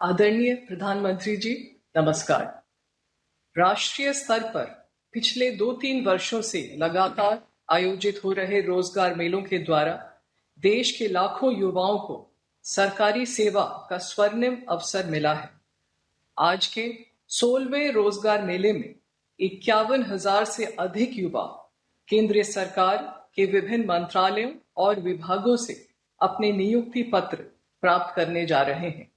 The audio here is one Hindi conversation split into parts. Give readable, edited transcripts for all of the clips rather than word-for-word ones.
आदरणीय प्रधानमंत्री जी, नमस्कार। राष्ट्रीय स्तर पर पिछले 2-3 वर्षों से लगातार आयोजित हो रहे रोजगार मेलों के द्वारा देश के लाखों युवाओं को सरकारी सेवा का स्वर्णिम अवसर मिला है। आज के 16वें रोजगार मेले में 51,000 से अधिक युवा केंद्रीय सरकार के विभिन्न मंत्रालयों और विभागों से अपने नियुक्ति पत्र प्राप्त करने जा रहे हैं।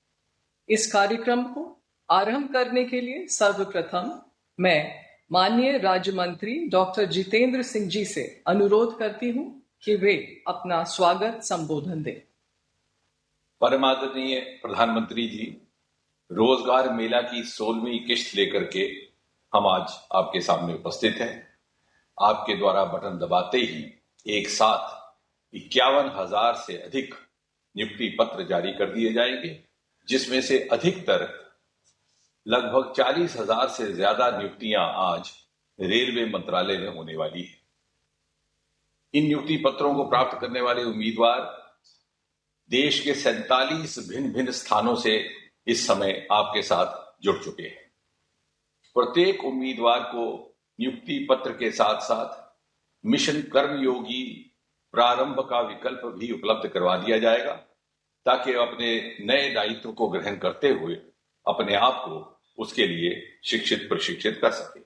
इस कार्यक्रम को आरंभ करने के लिए सर्वप्रथम मैं माननीय राज्य मंत्री डॉक्टर जितेंद्र सिंह जी से अनुरोध करती हूं कि वे अपना स्वागत संबोधन दें। परमादरणीय प्रधानमंत्री जी, रोजगार मेला की 16वीं किश्त लेकर के हम आज आपके सामने उपस्थित हैं। आपके द्वारा बटन दबाते ही एक साथ 51,000 से अधिक नियुक्ति पत्र जारी कर दिए जाएंगे, जिसमें से अधिकतर लगभग 40,000 से ज्यादा नियुक्तियां आज रेलवे मंत्रालय में होने वाली है। इन नियुक्ति पत्रों को प्राप्त करने वाले उम्मीदवार देश के 47 भिन्न भिन्न स्थानों से इस समय आपके साथ जुड़ चुके हैं। प्रत्येक उम्मीदवार को नियुक्ति पत्र के साथ साथ मिशन कर्मयोगी प्रारंभ का विकल्प भी उपलब्ध करवा दिया जाएगा, ताकि अपने नए दायित्व को ग्रहण करते हुए अपने आप को उसके लिए शिक्षित प्रशिक्षित कर सके।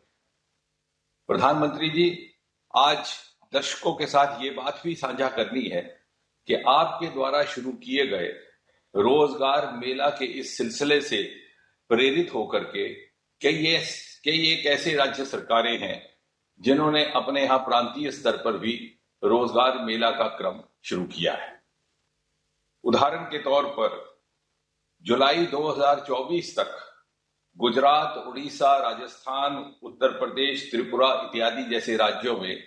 प्रधानमंत्री जी, आज दर्शकों के साथ ये बात भी साझा करनी है कि आपके द्वारा शुरू किए गए रोजगार मेला के इस सिलसिले से प्रेरित होकर के कई एक ऐसे राज्य सरकारें हैं जिन्होंने अपने यहाँ प्रांतीय स्तर पर भी रोजगार मेला का क्रम शुरू किया है। उदाहरण के तौर पर जुलाई 2024 तक गुजरात, उड़ीसा, राजस्थान, उत्तर प्रदेश, त्रिपुरा इत्यादि जैसे राज्यों में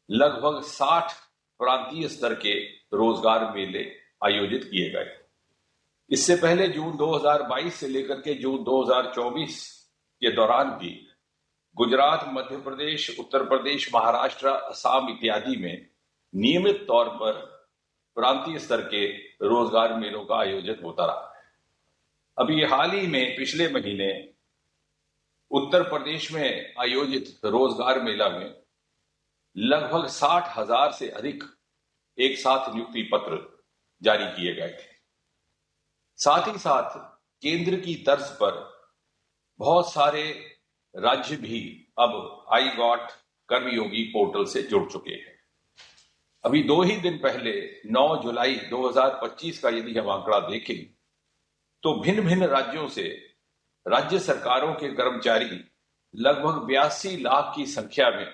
लगभग 60 प्रांतीय स्तर के रोजगार मेले आयोजित किए गए। इससे पहले जून 2022 से लेकर के जून 2024 के दौरान भी गुजरात, मध्य प्रदेश, उत्तर प्रदेश, महाराष्ट्र, असम इत्यादि में नियमित तौर पर प्रांतीय स्तर के रोजगार मेलों का आयोजन होता रहा है। अभी हाल ही में पिछले महीने उत्तर प्रदेश में आयोजित रोजगार मेला में लगभग 60,000 से अधिक एक साथ नियुक्ति पत्र जारी किए गए थे। साथ ही साथ केंद्र की तर्ज पर बहुत सारे राज्य भी अब आई गॉट कर्मयोगी पोर्टल से जुड़ चुके हैं। अभी 2 ही दिन पहले 9 जुलाई 2025 का यदि हम आंकड़ा देखें तो भिन्न भिन्न राज्यों से राज्य सरकारों के कर्मचारी लगभग 82 लाख की संख्या में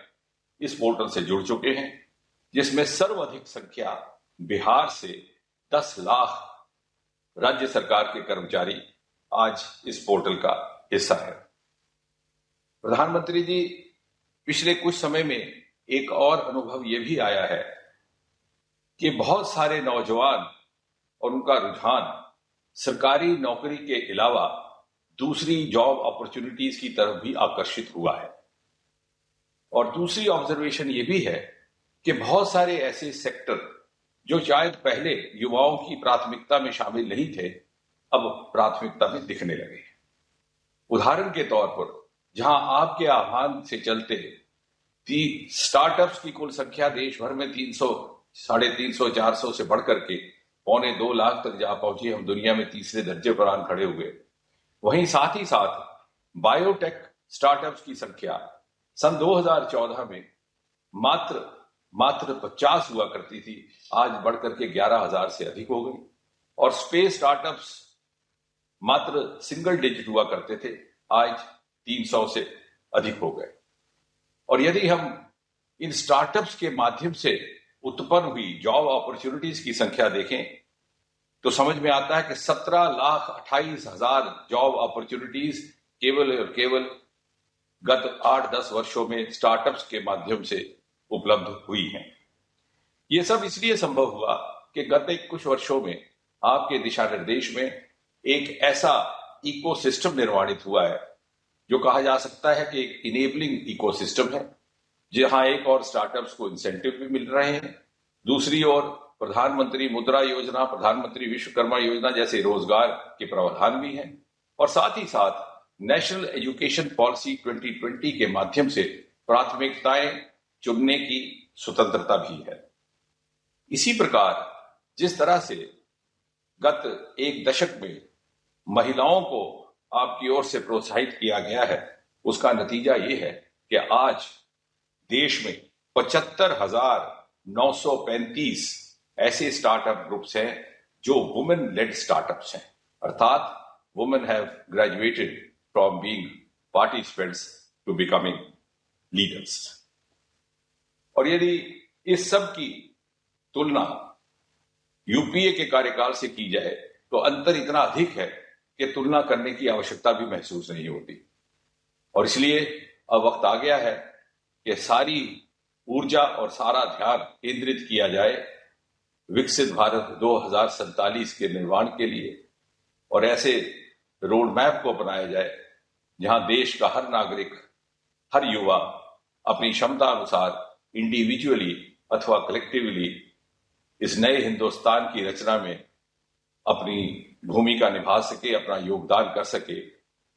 इस पोर्टल से जुड़ चुके हैं, जिसमें सर्वाधिक संख्या बिहार से 10 लाख राज्य सरकार के कर्मचारी आज इस पोर्टल का हिस्सा है। प्रधानमंत्री जी, पिछले कुछ समय में एक और अनुभव यह भी आया है कि बहुत सारे नौजवान और उनका रुझान सरकारी नौकरी के अलावा दूसरी जॉब अपॉर्चुनिटीज की तरफ भी आकर्षित हुआ है। और दूसरी ऑब्जर्वेशन ये भी है कि बहुत सारे ऐसे सेक्टर जो शायद पहले युवाओं की प्राथमिकता में शामिल नहीं थे, अब प्राथमिकता में दिखने लगे। उदाहरण के तौर पर जहां आपके आह्वान से चलते स्टार्टअप्स की कुल संख्या देश भर में 300, 350, 400 से बढ़कर के 1.25 लाख तक जा पहुंची। हम दुनिया में तीसरे दर्जे पर आन खड़े हुए। वहीं साथ ही साथ बायोटेक स्टार्टअप्स की संख्या सन 2014 में मात्र 50 हुआ करती थी, आज बढ़कर के 11,000 से अधिक हो गई। और स्पेस स्टार्टअप्स मात्र सिंगल डिजिट हुआ करते थे, आज 300 से अधिक हो गए। और यदि हम इन स्टार्टअप्स के माध्यम से उत्पन्न हुई जॉब अपॉर्चुनिटीज की संख्या देखें तो समझ में आता है कि 17,28,000 जॉब अपॉर्चुनिटीज केवल और केवल गत 8-10 वर्षों में स्टार्टअप्स के माध्यम से उपलब्ध हुई हैं। ये सब इसलिए संभव हुआ कि गत कुछ वर्षों में आपके दिशा निर्देश में एक ऐसा इकोसिस्टम निर्माणित हुआ है जो कहा जा सकता है कि एक इनेबलिंग इकोसिस्टम है, जहां एक और स्टार्टअप्स को इंसेंटिव भी मिल रहे हैं, दूसरी ओर प्रधानमंत्री मुद्रा योजना, प्रधानमंत्री विश्वकर्मा योजना जैसे रोजगार के प्रावधान भी हैं और साथ ही साथ नेशनल एजुकेशन पॉलिसी 2020 के माध्यम से प्राथमिकताएं चुनने की स्वतंत्रता भी है। इसी प्रकार जिस तरह से गत एक दशक में महिलाओं को आपकी ओर से प्रोत्साहित किया गया है, उसका नतीजा ये है कि आज देश में 75,935 ऐसे स्टार्टअप ग्रुप्स हैं जो वुमेन लेड स्टार्टअप्स हैं, अर्थात women have graduated from being participants to becoming leaders. और यदि इस सब की तुलना यूपीए के कार्यकाल से की जाए तो अंतर इतना अधिक है कि तुलना करने की आवश्यकता भी महसूस नहीं होती। और इसलिए अब वक्त आ गया है कि सारी ऊर्जा और सारा ध्यान केंद्रित किया जाए विकसित भारत 2047 के निर्माण के लिए और ऐसे रोड मैप को अपनाया जाए जहां देश का हर नागरिक, हर युवा अपनी क्षमता अनुसार इंडिविजुअली अथवा कलेक्टिवली इस नए हिंदुस्तान की रचना में अपनी भूमिका निभा सके, अपना योगदान कर सके,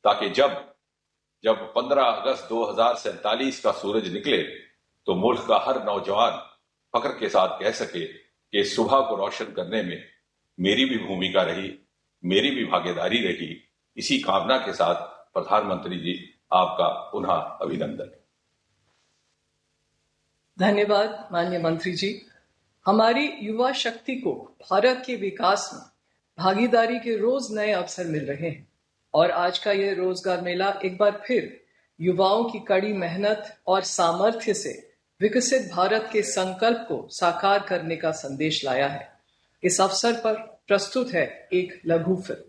ताकि जब 15 अगस्त 2047 का सूरज निकले तो मुल्क का हर नौजवान फख्र के साथ कह सके कि सुबह को रोशन करने में मेरी भी भूमिका रही, मेरी भी भागीदारी रही। इसी कामना के साथ प्रधानमंत्री जी आपका पुनः अभिनंदन। धन्यवाद माननीय मंत्री जी। हमारी युवा शक्ति को भारत के विकास में भागीदारी के रोज नए अवसर मिल रहे हैं और आज का यह रोजगार मेला एक बार फिर युवाओं की कड़ी मेहनत और सामर्थ्य से विकसित भारत के संकल्प को साकार करने का संदेश लाया है। इस अवसर पर प्रस्तुत है एक लघु फिल्म।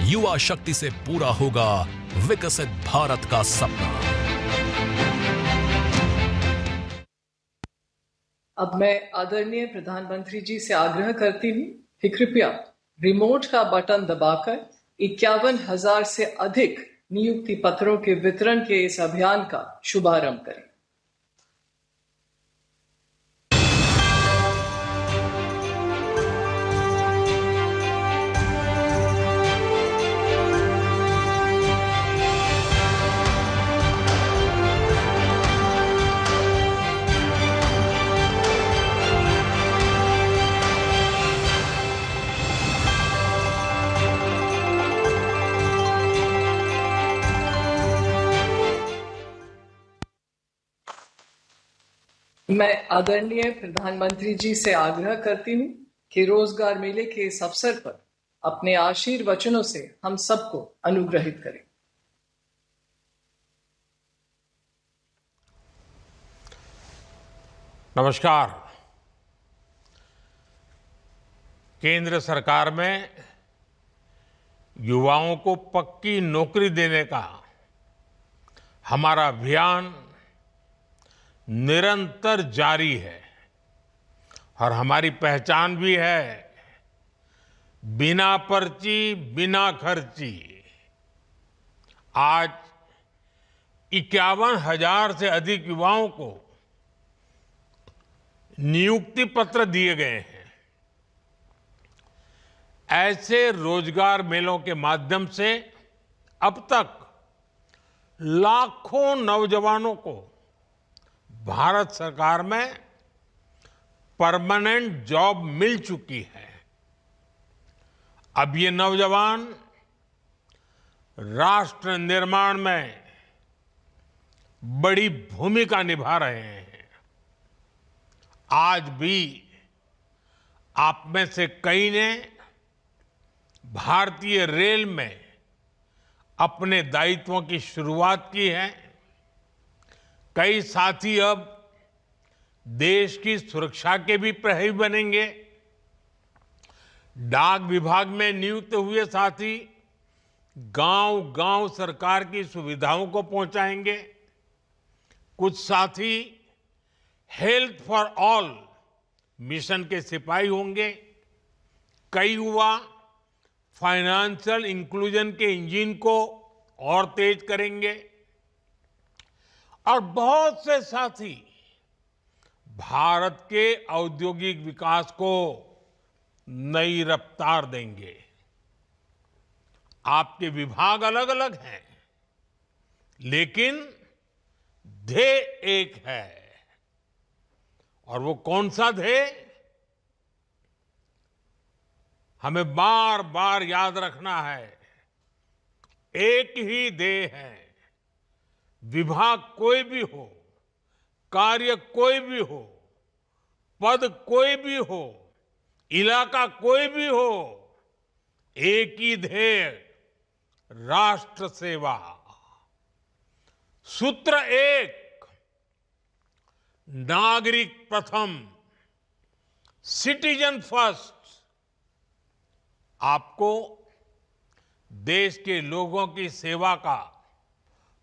युवा शक्ति से पूरा होगा विकसित भारत का सपना। अब मैं आदरणीय प्रधानमंत्री जी से आग्रह करती हूँ कि कृपया रिमोट का बटन दबाकर 51,000 से अधिक नियुक्ति पत्रों के वितरण के इस अभियान का शुभारंभ करें। मैं आदरणीय प्रधानमंत्री जी से आग्रह करती हूँ कि रोजगार मेले के इस अवसर पर अपने आशीर्वचनों से हम सबको अनुग्रहित करें। नमस्कार। केंद्र सरकार में युवाओं को पक्की नौकरी देने का हमारा अभियान निरंतर जारी है और हमारी पहचान भी है बिना पर्ची बिना खर्ची। आज 51,000 से अधिक युवाओं को नियुक्ति पत्र दिए गए हैं। ऐसे रोजगार मेलों के माध्यम से अब तक लाखों नौजवानों को भारत सरकार में परमानेंट जॉब मिल चुकी है। अब ये नौजवान राष्ट्र निर्माण में बड़ी भूमिका निभा रहे हैं। आज भी आप में से कई ने भारतीय रेल में अपने दायित्वों की शुरुआत की है। कई साथी अब देश की सुरक्षा के भी प्रहरी बनेंगे। डाक विभाग में नियुक्त हुए साथी गांव-गांव सरकार की सुविधाओं को पहुंचाएंगे। कुछ साथी हेल्थ फॉर ऑल मिशन के सिपाही होंगे। कई युवा फाइनेंशियल इंक्लूजन के इंजन को और तेज करेंगे और बहुत से साथी भारत के औद्योगिक विकास को नई रफ्तार देंगे। आपके विभाग अलग अलग हैं, लेकिन ध्येय एक है। और वो कौन सा ध्येय? हमें बार बार याद रखना है, एक ही ध्येय है। विभाग कोई भी हो, कार्य कोई भी हो, पद कोई भी हो, इलाका कोई भी हो, एक ही ध्येय, राष्ट्र सेवा। सूत्र एक, नागरिक प्रथम, सिटीजन फर्स्ट। आपको देश के लोगों की सेवा का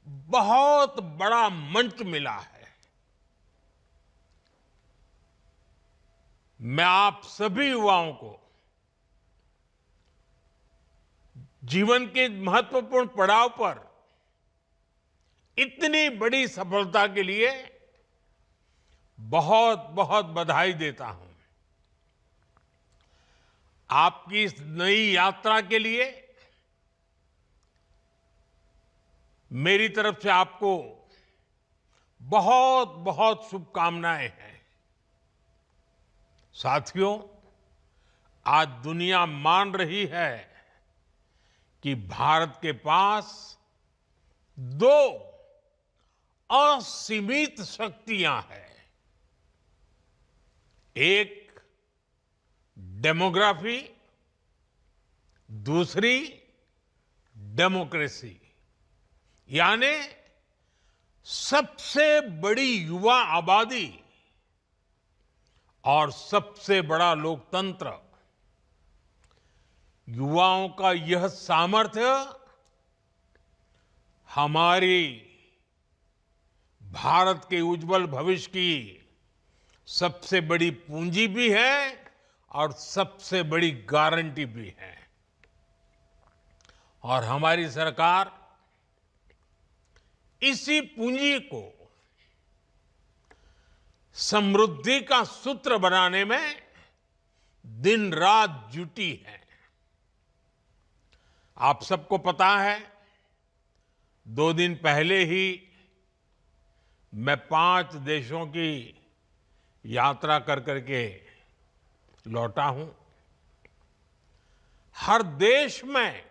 बहुत बड़ा मंच मिला है। मैं आप सभी युवाओं को जीवन के महत्वपूर्ण पड़ाव पर इतनी बड़ी सफलता के लिए बहुत बहुत बधाई देता हूं। आपकी इस नई यात्रा के लिए मेरी तरफ से आपको बहुत बहुत शुभकामनाएं हैं। साथियों, आज दुनिया मान रही है कि भारत के पास दो असीमित शक्तियां हैं। एक डेमोग्राफी, दूसरी डेमोक्रेसी। यानी सबसे बड़ी युवा आबादी और सबसे बड़ा लोकतंत्र। युवाओं का यह सामर्थ्य हमारी भारत के उज्जवल भविष्य की सबसे बड़ी पूंजी भी है और सबसे बड़ी गारंटी भी है। और हमारी सरकार इसी पूंजी को समृद्धि का सूत्र बनाने में दिन रात जुटी है। आप सबको पता है, 2 दिन पहले ही मैं 5 देशों की यात्रा कर करके लौटा हूं। हर देश में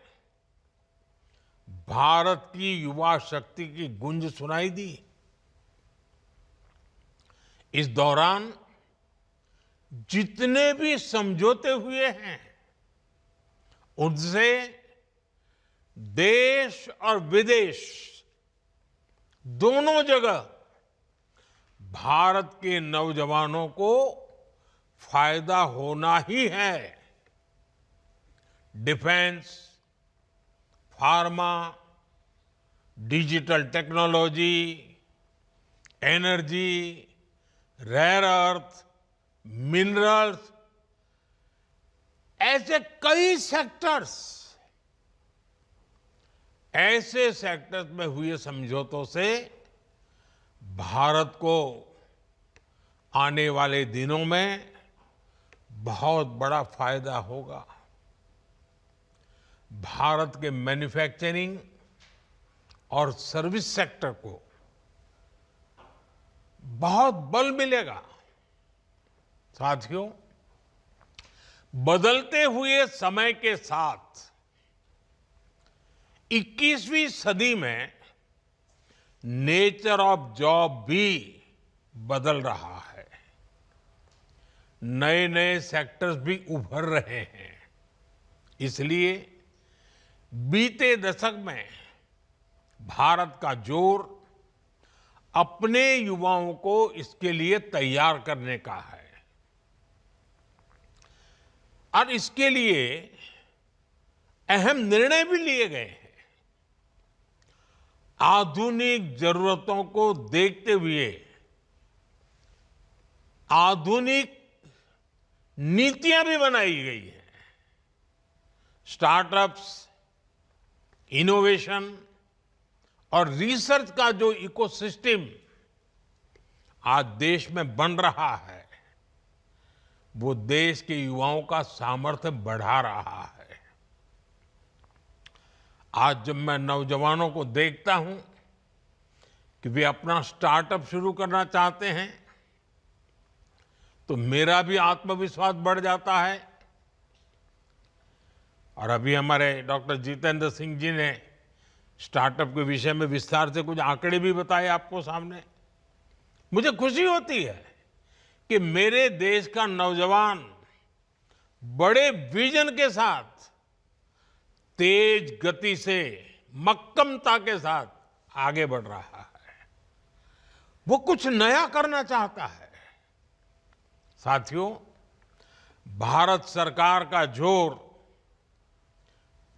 भारत की युवा शक्ति की गूंज सुनाई दी। इस दौरान जितने भी समझौते हुए हैं, उनसे देश और विदेश दोनों जगह भारत के नौजवानों को फायदा होना ही है। Defence, pharma, digital technology, energy, rare earth, minerals, ऐसे कई सेक्टर्स में हुए समझौतों से भारत को आने वाले दिनों में बहुत बड़ा फायदा होगा। भारत के मैन्युफैक्चरिंग और सर्विस सेक्टर को बहुत बल मिलेगा। साथियों, बदलते हुए समय के साथ 21वीं सदी में नेचर ऑफ जॉब भी बदल रहा है। नए नए सेक्टर्स भी उभर रहे हैं। इसलिए बीते दशक में भारत का जोर अपने युवाओं को इसके लिए तैयार करने का है। और इसके लिए अहम निर्णय भी लिए गए हैं। आधुनिक जरूरतों को देखते हुए आधुनिक नीतियां भी बनाई गई हैं। स्टार्टअप्स, इनोवेशन और रिसर्च का जो इकोसिस्टम आज देश में बन रहा है, वो देश के युवाओं का सामर्थ्य बढ़ा रहा है। आज जब मैं नौजवानों को देखता हूं कि वे अपना स्टार्टअप शुरू करना चाहते हैं, तो मेरा भी आत्मविश्वास बढ़ जाता है। और अभी हमारे डॉक्टर जितेंद्र सिंह जी ने स्टार्टअप के विषय में विस्तार से कुछ आंकड़े भी बताए आपको सामने। मुझे खुशी होती है कि मेरे देश का नौजवान बड़े विजन के साथ, तेज गति से, मक्कमता के साथ आगे बढ़ रहा है। वो कुछ नया करना चाहता है। साथियों, भारत सरकार का जोर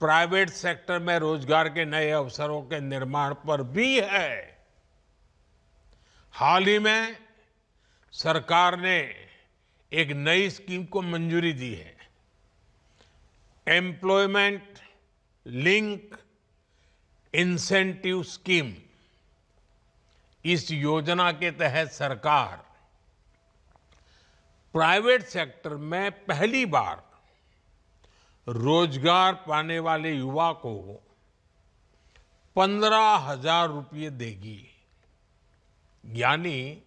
प्राइवेट सेक्टर में रोजगार के नए अवसरों के निर्माण पर भी है। हाल ही में सरकार ने एक नई स्कीम को मंजूरी दी है, एम्प्लॉयमेंट लिंक इंसेंटिव स्कीम। इस योजना के तहत सरकार प्राइवेट सेक्टर में पहली बार रोजगार पाने वाले युवा को 15,000 रुपये देगी। यानी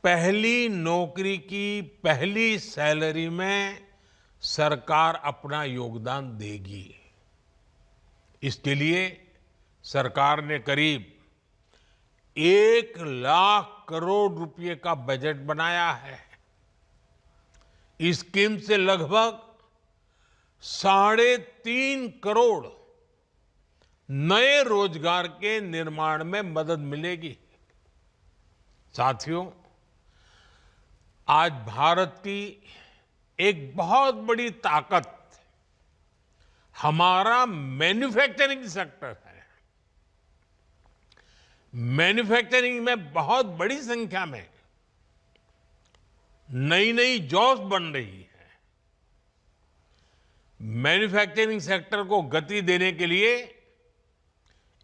पहली नौकरी की पहली सैलरी में सरकार अपना योगदान देगी। इसके लिए सरकार ने करीब 1 लाख करोड़ रुपए का बजट बनाया है। इस स्कीम से लगभग 3.5 करोड़ नए रोजगार के निर्माण में मदद मिलेगी। साथियों, आज भारत की एक बहुत बड़ी ताकत हमारा मैन्युफैक्चरिंग सेक्टर है। मैन्युफैक्चरिंग में बहुत बड़ी संख्या में नई नई जॉब्स बन रही है। मैन्युफैक्चरिंग सेक्टर को गति देने के लिए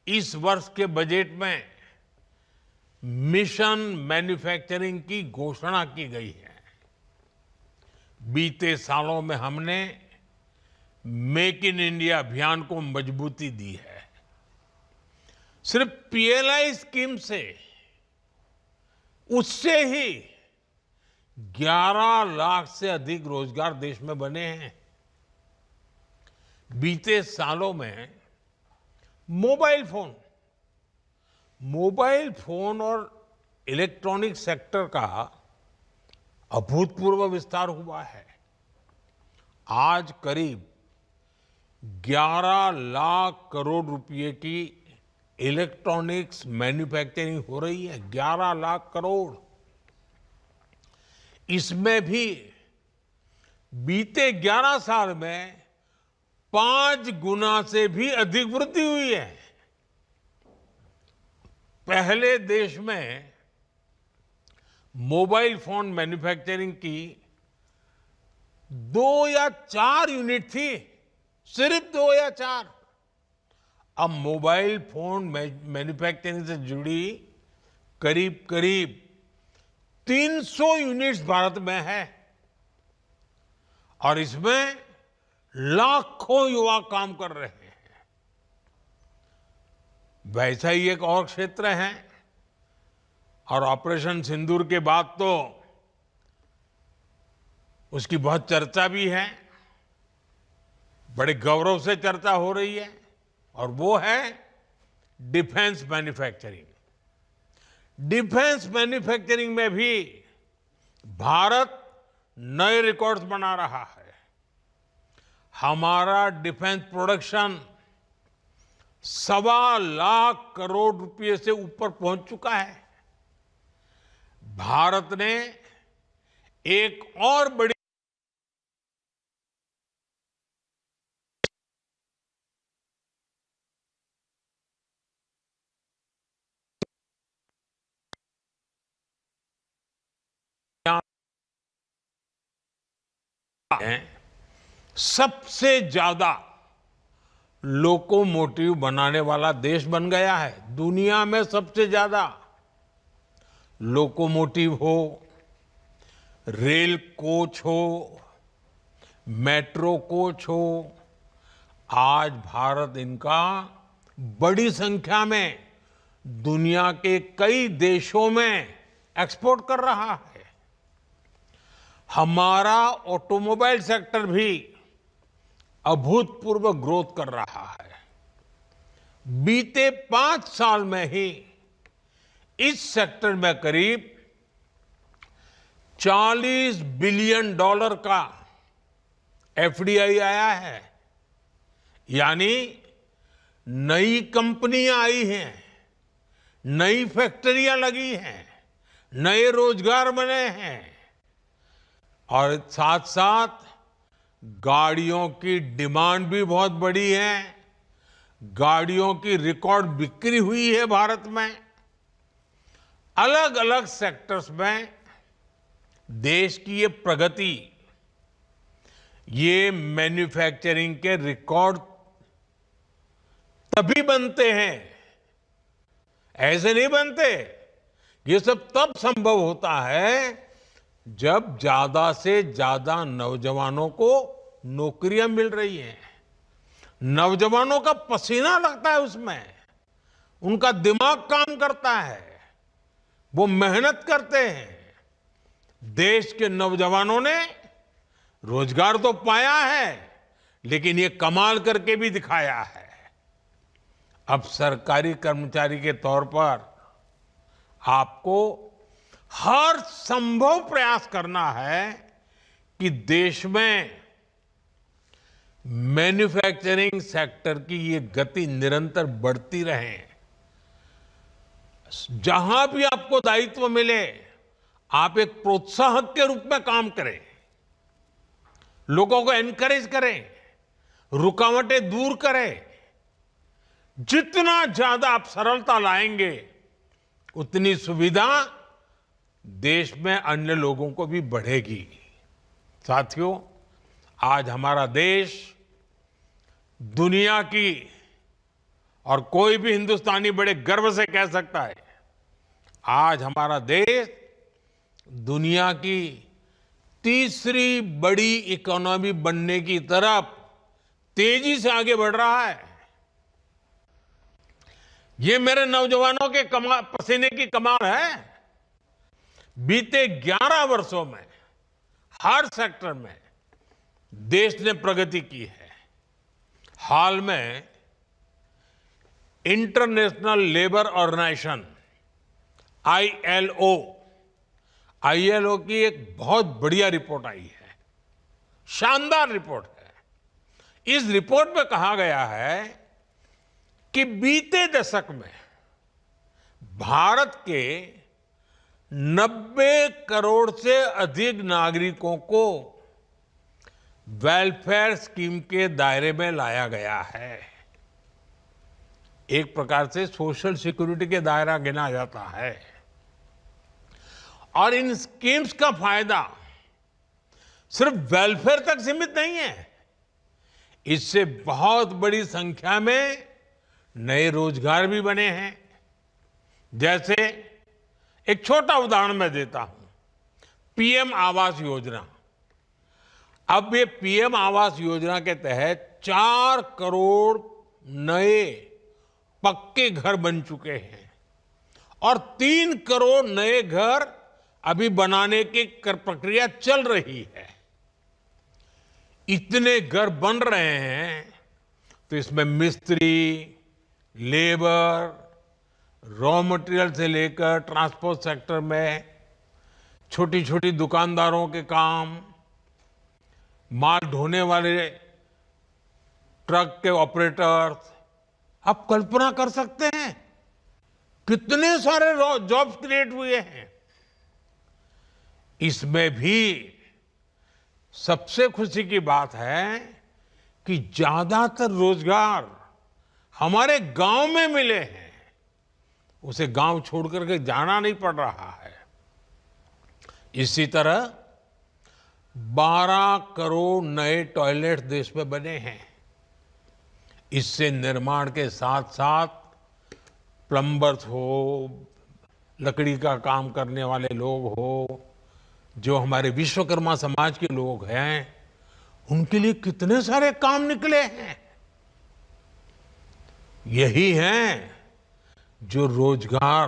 इस वर्ष के बजट में मिशन मैन्युफैक्चरिंग की घोषणा की गई है। बीते सालों में हमने मेक इन इंडिया अभियान को मजबूती दी है। सिर्फ पीएलआई स्कीम से उससे ही 11 लाख से अधिक रोजगार देश में बने हैं। बीते सालों में मोबाइल फोन और इलेक्ट्रॉनिक सेक्टर का अभूतपूर्व विस्तार हुआ है। आज करीब 11 लाख करोड़ रुपए की इलेक्ट्रॉनिक्स मैन्युफैक्चरिंग हो रही है। 11 लाख करोड़। इसमें भी बीते 11 साल में 5 गुना से भी अधिक वृद्धि हुई है। पहले देश में मोबाइल फोन मैन्युफैक्चरिंग की 2 या 4 यूनिट थी, सिर्फ 2 या 4। अब मोबाइल फोन मैन्युफैक्चरिंग से जुड़ी करीब करीब 300 यूनिट्स भारत में है और इसमें लाखों युवा काम कर रहे हैं। वैसा ही एक और क्षेत्र है और ऑपरेशन सिंदूर के बाद तो उसकी बहुत चर्चा भी है, बड़े गौरव से चर्चा हो रही है, और वो है डिफेंस मैन्युफैक्चरिंग। डिफेंस मैन्युफैक्चरिंग में भी भारत नए रिकॉर्ड्स बना रहा है। हमारा डिफेंस प्रोडक्शन 1.25 लाख करोड़ रुपए से ऊपर पहुंच चुका है। भारत ने एक और बड़ी सबसे ज्यादा लोकोमोटिव बनाने वाला देश बन गया है। दुनिया में सबसे ज्यादा लोकोमोटिव हो, रेल कोच हो, मेट्रो कोच हो, आज भारत इनका बड़ी संख्या में दुनिया के कई देशों में एक्सपोर्ट कर रहा है। हमारा ऑटोमोबाइल सेक्टर भी अभूतपूर्व ग्रोथ कर रहा है। बीते 5 साल में ही इस सेक्टर में करीब $40 बिलियन का एफडीआई आया है, यानी नई कंपनियां आई हैं, नई फैक्ट्रियां लगी हैं, नए रोजगार बने हैं और साथ साथ गाड़ियों की डिमांड भी बहुत बढ़ी है। गाड़ियों की रिकॉर्ड बिक्री हुई है भारत में। अलग अलग सेक्टर्स में देश की ये प्रगति, ये मैन्युफैक्चरिंग के रिकॉर्ड तभी बनते हैं, ऐसे नहीं बनते। ये सब तब संभव होता है जब ज्यादा से ज्यादा नौजवानों को नौकरियां मिल रही हैं, नौजवानों का पसीना लगता है उसमें, उनका दिमाग काम करता है, वो मेहनत करते हैं। देश के नौजवानों ने रोजगार तो पाया है, लेकिन ये कमाल करके भी दिखाया है। अब सरकारी कर्मचारी के तौर पर आपको हर संभव प्रयास करना है कि देश में मैन्युफैक्चरिंग सेक्टर की ये गति निरंतर बढ़ती रहे। जहां भी आपको दायित्व मिले, आप एक प्रोत्साहक के रूप में काम करें, लोगों को एनकरेज करें, रुकावटें दूर करें। जितना ज्यादा आप सरलता लाएंगे, उतनी सुविधा देश में अन्य लोगों को भी बढ़ेगी। साथियों, आज हमारा देश दुनिया की, और कोई भी हिंदुस्तानी बड़े गर्व से कह सकता है, आज हमारा देश दुनिया की तीसरी बड़ी इकोनॉमी बनने की तरफ तेजी से आगे बढ़ रहा है। ये मेरे नौजवानों के पसीने की कमाल है। बीते 11 वर्षों में हर सेक्टर में देश ने प्रगति की है। हाल में इंटरनेशनल लेबर ऑर्गेनाइजेशन आईएलओ की एक बहुत बढ़िया रिपोर्ट आई है, शानदार रिपोर्ट है। इस रिपोर्ट में कहा गया है कि बीते दशक में भारत के 90 करोड़ से अधिक नागरिकों को वेलफेयर स्कीम के दायरे में लाया गया है। एक प्रकार से सोशल सिक्योरिटी के दायरा गिना जाता है। और इन स्कीम्स का फायदा सिर्फ वेलफेयर तक सीमित नहीं है। इससे बहुत बड़ी संख्या में नए रोजगार भी बने हैं। जैसे एक छोटा उदाहरण मैं देता हूं, पीएम आवास योजना। अब ये पीएम आवास योजना के तहत 4 करोड़ नए पक्के घर बन चुके हैं और 3 करोड़ नए घर अभी बनाने की प्रक्रिया चल रही है। इतने घर बन रहे हैं तो इसमें मिस्त्री, लेबर, रॉ मटेरियल से लेकर ट्रांसपोर्ट सेक्टर में छोटी छोटी दुकानदारों के काम, माल ढोने वाले ट्रक के ऑपरेटर्स, आप कल्पना कर सकते हैं कितने सारे जॉब्स क्रिएट हुए हैं। इसमें भी सबसे खुशी की बात है कि ज्यादातर रोजगार हमारे गांव में मिले हैं। उसे गांव छोड़ करके जाना नहीं पड़ रहा है। इसी तरह 12 करोड़ नए टॉयलेट देश में बने हैं। इससे निर्माण के साथ साथ प्लम्बर्स हो, लकड़ी का काम करने वाले लोग हो, जो हमारे विश्वकर्मा समाज के लोग हैं, उनके लिए कितने सारे काम निकले हैं। यही हैं जो रोजगार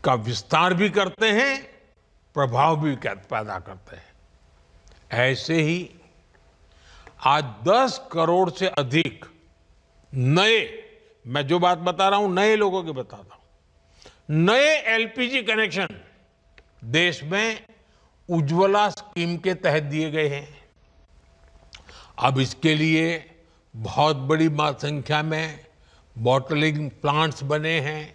का विस्तार भी करते हैं, प्रभाव भी पैदा करते हैं। ऐसे ही आज 10 करोड़ से अधिक नए, मैं जो बात बता रहा हूं नए लोगों की बताता हूं, नए एलपीजी कनेक्शन देश में उज्ज्वला स्कीम के तहत दिए गए हैं। अब इसके लिए बहुत बड़ी संख्या में बॉटलिंग प्लांट्स बने हैं।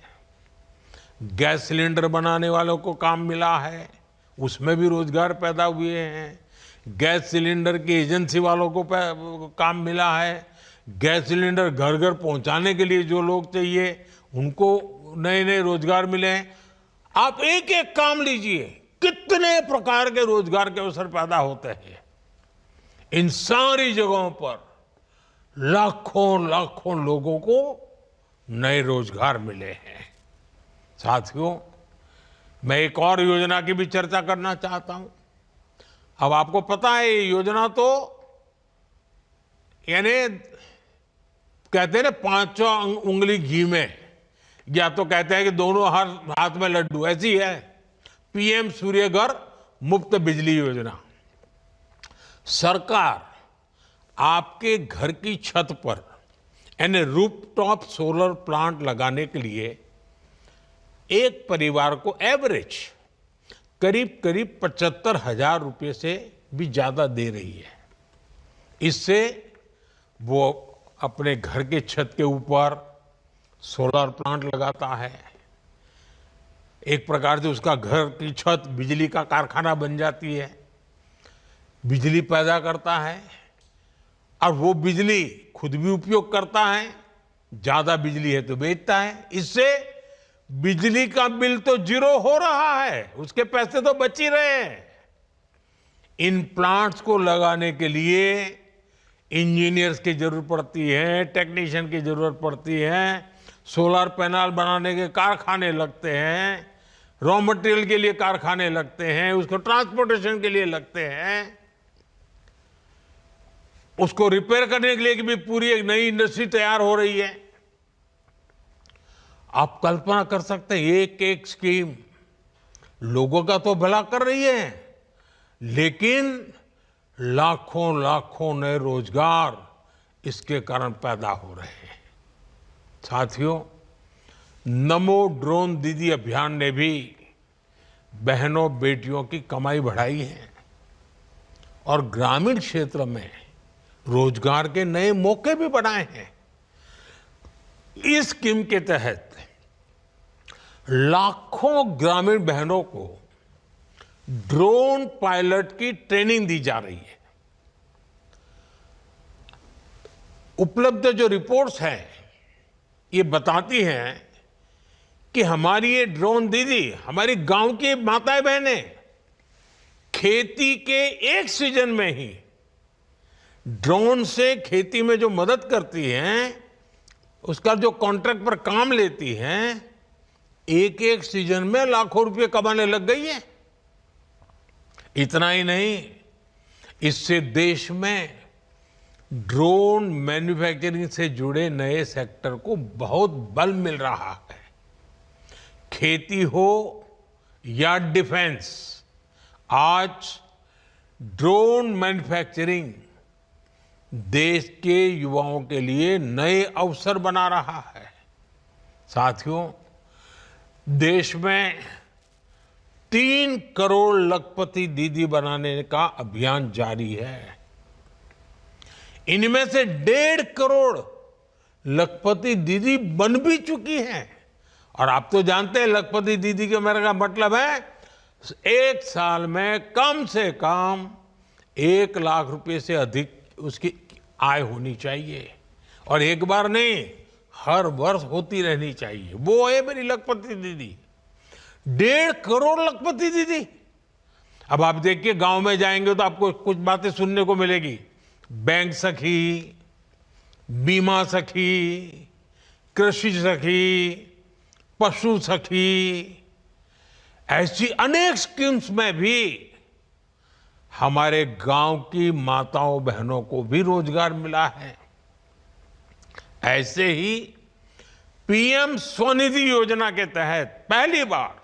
गैस सिलेंडर बनाने वालों को काम मिला है, उसमें भी रोजगार पैदा हुए हैं। गैस सिलेंडर की एजेंसी वालों को काम मिला है। गैस सिलेंडर घर घर पहुंचाने के लिए जो लोग चाहिए उनको नए नए रोजगार मिले हैं। आप एक एक काम लीजिए, कितने प्रकार के रोजगार के अवसर पैदा होते हैं। इन सारी जगहों पर लाखों लाखों लोगों को नए रोजगार मिले हैं। साथियों, मैं एक और योजना की भी चर्चा करना चाहता हूं। अब आपको पता है ये योजना तो यानी कहते हैं ना 5 उंगली घी में, या तो कहते हैं कि दोनों हाथ में लड्डू, ऐसी है पीएम सूर्यघर मुफ्त बिजली योजना। सरकार आपके घर की छत पर यानी रूफटॉप सोलर प्लांट लगाने के लिए एक परिवार को एवरेज करीब करीब 75,000 रुपये से भी ज्यादा दे रही है। इससे वो अपने घर के छत के ऊपर सोलर प्लांट लगाता है। एक प्रकार से उसका घर की छत बिजली का कारखाना बन जाती है, बिजली पैदा करता है और वो बिजली खुद भी उपयोग करता है, ज्यादा बिजली है तो बेचता है। इससे बिजली का बिल तो जीरो हो रहा है, उसके पैसे तो बच ही रहे हैं। इन प्लांट्स को लगाने के लिए इंजीनियर्स की जरूरत पड़ती है, टेक्नीशियन की जरूरत पड़ती है, सोलर पैनल बनाने के कारखाने लगते हैं, रॉ मटेरियल के लिए कारखाने लगते हैं, उसको ट्रांसपोर्टेशन के लिए लगते हैं, उसको रिपेयर करने के लिए भी पूरी एक नई इंडस्ट्री तैयार हो रही है। आप कल्पना कर सकते हैं, एक एक स्कीम लोगों का तो भला कर रही है, लेकिन लाखों लाखों नए रोजगार इसके कारण पैदा हो रहे हैं। साथियों, नमो ड्रोन दीदी अभियान ने भी बहनों बेटियों की कमाई बढ़ाई है और ग्रामीण क्षेत्र में रोजगार के नए मौके भी बनाए हैं। इस स्कीम के तहत लाखों ग्रामीण बहनों को ड्रोन पायलट की ट्रेनिंग दी जा रही है। उपलब्ध जो रिपोर्ट्स हैं ये बताती हैं कि हमारी ये ड्रोन दीदी, हमारी गांव की माताएं बहनें खेती के एक सीजन में ही ड्रोन से खेती में जो मदद करती हैं, उसका जो कॉन्ट्रैक्ट पर काम लेती हैं, एक एक सीजन में लाखों रुपए कमाने लग गई है। इतना ही नहीं, इससे देश में ड्रोन मैन्युफैक्चरिंग से जुड़े नए सेक्टर को बहुत बल मिल रहा है। खेती हो या डिफेंस, आज ड्रोन मैन्युफैक्चरिंग देश के युवाओं के लिए नए अवसर बना रहा है। साथियों, देश में 3 करोड़ लखपति दीदी बनाने का अभियान जारी है। इनमें से 1.5 करोड़ लखपति दीदी बन भी चुकी हैं। और आप तो जानते हैं लखपति दीदी के मेरे का मतलब है एक साल में कम से कम 1 लाख रुपए से अधिक उसकी आय होनी चाहिए, और एक बार नहीं, हर वर्ष होती रहनी चाहिए। वो है मेरी लखपति दीदी, 1.5 करोड़ लखपति दीदी। अब आप देखिए, गांव में जाएंगे तो आपको कुछ बातें सुनने को मिलेगी। बैंक सखी, बीमा सखी, कृषि सखी, पशु सखी, ऐसी अनेक स्कीम्स में भी हमारे गांव की माताओं बहनों को भी रोजगार मिला है। ऐसे ही पीएम स्वनिधि योजना के तहत पहली बार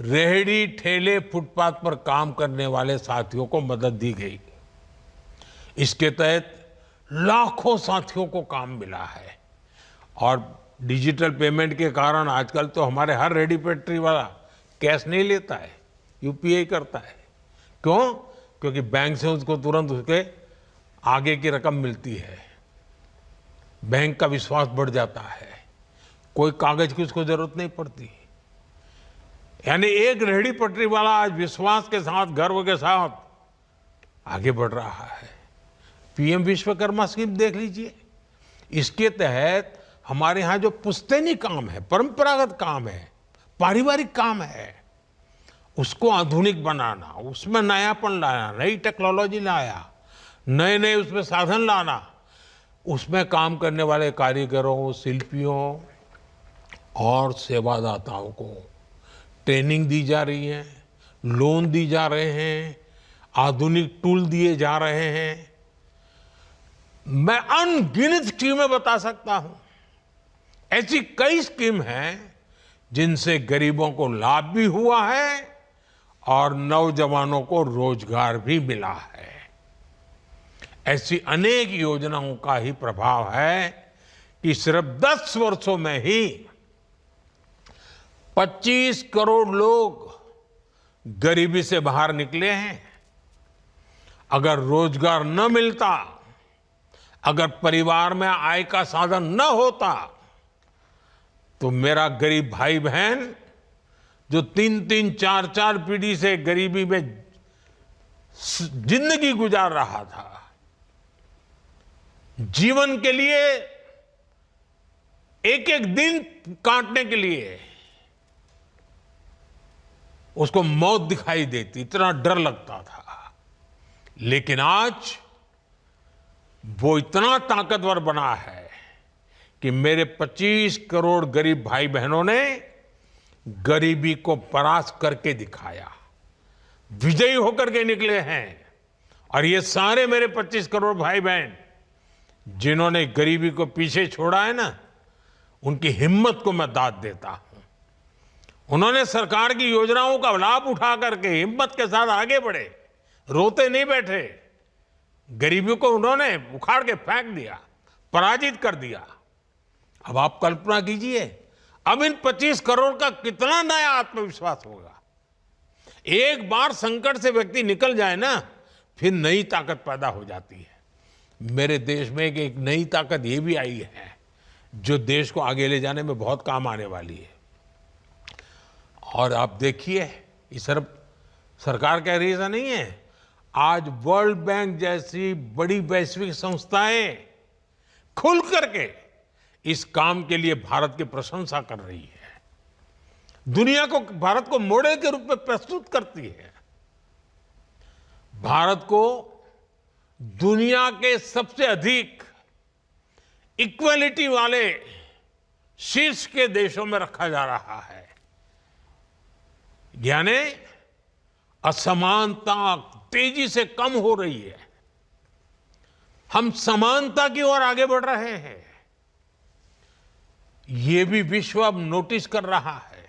रेहड़ी ठेले फुटपाथ पर काम करने वाले साथियों को मदद दी गई। इसके तहत लाखों साथियों को काम मिला है। और डिजिटल पेमेंट के कारण आजकल तो हमारे हर रेहड़ी पटरी वाला कैश नहीं लेता है, यूपीआई करता है। क्यों? क्योंकि बैंक से उसको तुरंत उसके आगे की रकम मिलती है, बैंक का विश्वास बढ़ जाता है, कोई कागज की उसको जरूरत नहीं पड़ती। यानी एक रेहड़ी पटरी वाला आज विश्वास के साथ, गर्व के साथ आगे बढ़ रहा है। पीएम विश्वकर्मा स्कीम देख लीजिए, इसके तहत हमारे यहाँ जो पुश्तैनी काम है, परंपरागत काम है, पारिवारिक काम है, उसको आधुनिक बनाना, उसमें नयापन लाना, नई टेक्नोलॉजी लाया, नए नए उसमें साधन लाना, उसमें काम करने वाले कारीगरों, शिल्पियों और सेवादाताओं को ट्रेनिंग दी जा रही है, लोन दी जा रहे हैं, आधुनिक टूल दिए जा रहे हैं। मैं अनगिनत स्कीमें बता सकता हूं। ऐसी कई स्कीम हैं जिनसे गरीबों को लाभ भी हुआ है और नौजवानों को रोजगार भी मिला है। ऐसी अनेक योजनाओं का ही प्रभाव है कि सिर्फ 10 वर्षों में ही 25 करोड़ लोग गरीबी से बाहर निकले हैं। अगर रोजगार न मिलता, अगर परिवार में आय का साधन न होता, तो मेरा गरीब भाई बहन जो 3-3, 4-4 पीढ़ी से गरीबी में जिंदगी गुजार रहा था, जीवन के लिए एक एक दिन काटने के लिए उसको मौत दिखाई देती, इतना डर लगता था। लेकिन आज वो इतना ताकतवर बना है कि मेरे 25 करोड़ गरीब भाई बहनों ने गरीबी को परास्त करके दिखाया, विजयी होकर के निकले हैं। और ये सारे मेरे 25 करोड़ भाई बहन जिन्होंने गरीबी को पीछे छोड़ा है ना, उनकी हिम्मत को मैं दाद देता हूं। उन्होंने सरकार की योजनाओं का लाभ उठा करके हिम्मत के साथ आगे बढ़े, रोते नहीं बैठे। गरीबी को उन्होंने उखाड़ के फेंक दिया, पराजित कर दिया। अब आप कल्पना कीजिए, अब इन 25 करोड़ का कितना नया आत्मविश्वास होगा। एक बार संकट से व्यक्ति निकल जाए ना, फिर नई ताकत पैदा हो जाती है। मेरे देश में एक नई ताकत ये भी आई है जो देश को आगे ले जाने में बहुत काम आने वाली है। और आप देखिए, ये सिर्फ सरकार कह रही है ऐसा नहीं है, आज वर्ल्ड बैंक जैसी बड़ी वैश्विक संस्थाएं खुल करके इस काम के लिए भारत की प्रशंसा कर रही है, दुनिया को, भारत को मॉडल के रूप में प्रस्तुत करती है। भारत को दुनिया के सबसे अधिक इक्वलिटी वाले शीर्ष के देशों में रखा जा रहा है। यानी असमानता तेजी से कम हो रही है, हम समानता की ओर आगे बढ़ रहे हैं। ये भी विश्व अब नोटिस कर रहा है।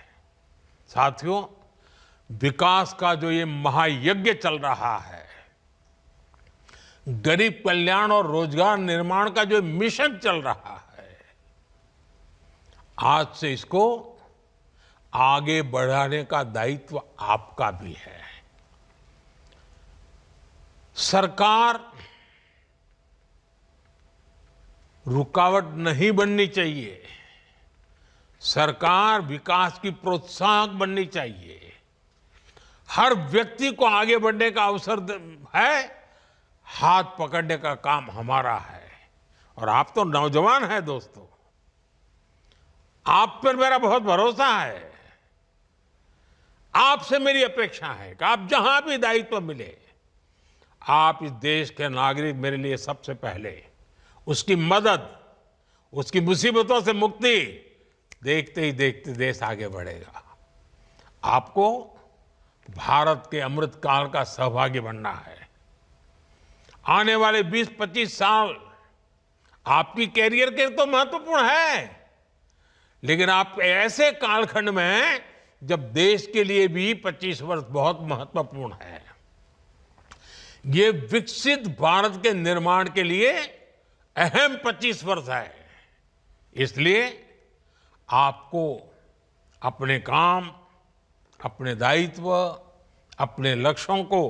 साथियों, विकास का जो ये महायज्ञ चल रहा है, गरीब कल्याण और रोजगार निर्माण का जो मिशन चल रहा है, आज से इसको आगे बढ़ाने का दायित्व आपका भी है। सरकार रुकावट नहीं बननी चाहिए, सरकार विकास की प्रोत्साहक बननी चाहिए। हर व्यक्ति को आगे बढ़ने का अवसर है, हाथ पकड़ने का काम हमारा है। और आप तो नौजवान हैं दोस्तों, आप पर मेरा बहुत भरोसा है। आपसे मेरी अपेक्षा है कि आप जहां भी दायित्व मिले, आप इस देश के नागरिक मेरे लिए सबसे पहले उसकी मदद, उसकी मुसीबतों से मुक्ति देखते ही देखते देश आगे बढ़ेगा। आपको भारत के अमृत काल का सहभागी बनना है। आने वाले 20-25 साल आपकी कैरियर के तो महत्वपूर्ण है, लेकिन आप ऐसे कालखंड में हैं जब देश के लिए भी 25 वर्ष बहुत महत्वपूर्ण है। ये विकसित भारत के निर्माण के लिए अहम 25 वर्ष है। इसलिए आपको अपने काम, अपने दायित्व, अपने लक्ष्यों को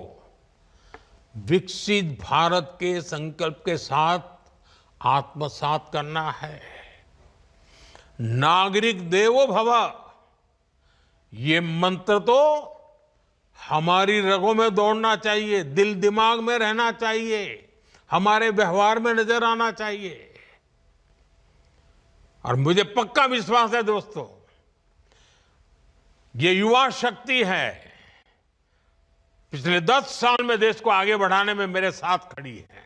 विकसित भारत के संकल्प के साथ आत्मसात करना है। नागरिक देवो भव, ये मंत्र तो हमारी रगों में दौड़ना चाहिए, दिल दिमाग में रहना चाहिए, हमारे व्यवहार में नजर आना चाहिए। और मुझे पक्का विश्वास है दोस्तों, ये युवा शक्ति है, पिछले 10 साल में देश को आगे बढ़ाने में मेरे साथ खड़ी है।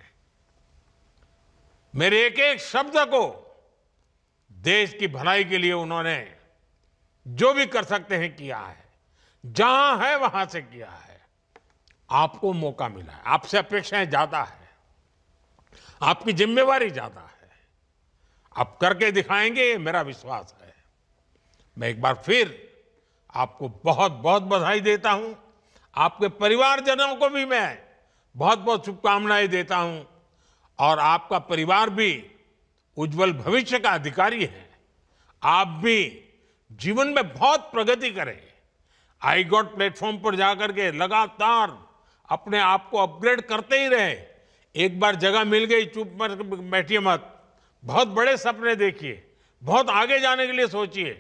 मेरे एक एक शब्द को देश की भलाई के लिए उन्होंने जो भी कर सकते हैं किया है, जहां है वहां से किया है। आपको मौका मिला है, आपसे अपेक्षाएं ज्यादा है, आपकी जिम्मेवारी ज्यादा है, आप करके दिखाएंगे, ये मेरा विश्वास है। मैं एक बार फिर आपको बहुत बहुत बधाई देता हूं। आपके परिवारजनों को भी मैं बहुत बहुत शुभकामनाएं देता हूं। और आपका परिवार भी उज्जवल भविष्य का अधिकारी है। आप भी जीवन में बहुत प्रगति करें। आई गॉट प्लेटफॉर्म पर जाकर के लगातार अपने आप को अपग्रेड करते ही रहे। एक बार जगह मिल गई, चुप बैठिए मत, बहुत बड़े सपने देखिए, बहुत आगे जाने के लिए सोचिए।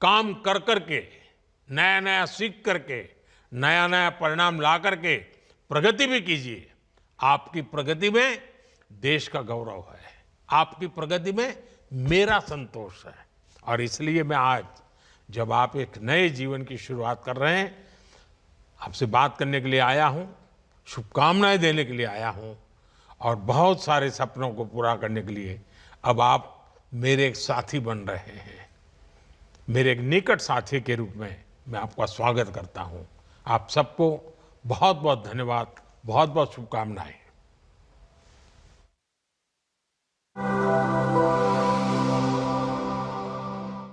काम कर करके, नया नया सीख करके, नया नया परिणाम ला करके प्रगति भी कीजिए। आपकी प्रगति में देश का गौरव है, आपकी प्रगति में मेरा संतोष है। और इसलिए मैं आज जब आप एक नए जीवन की शुरुआत कर रहे हैं, आपसे बात करने के लिए आया हूँ, शुभकामनाएं देने के लिए आया हूँ और बहुत सारे सपनों को पूरा करने के लिए अब आप मेरे एक साथी बन रहे हैं। मेरे एक निकट साथी के रूप में मैं आपका स्वागत करता हूँ। आप सबको बहुत बहुत धन्यवाद, बहुत बहुत शुभकामनाएं।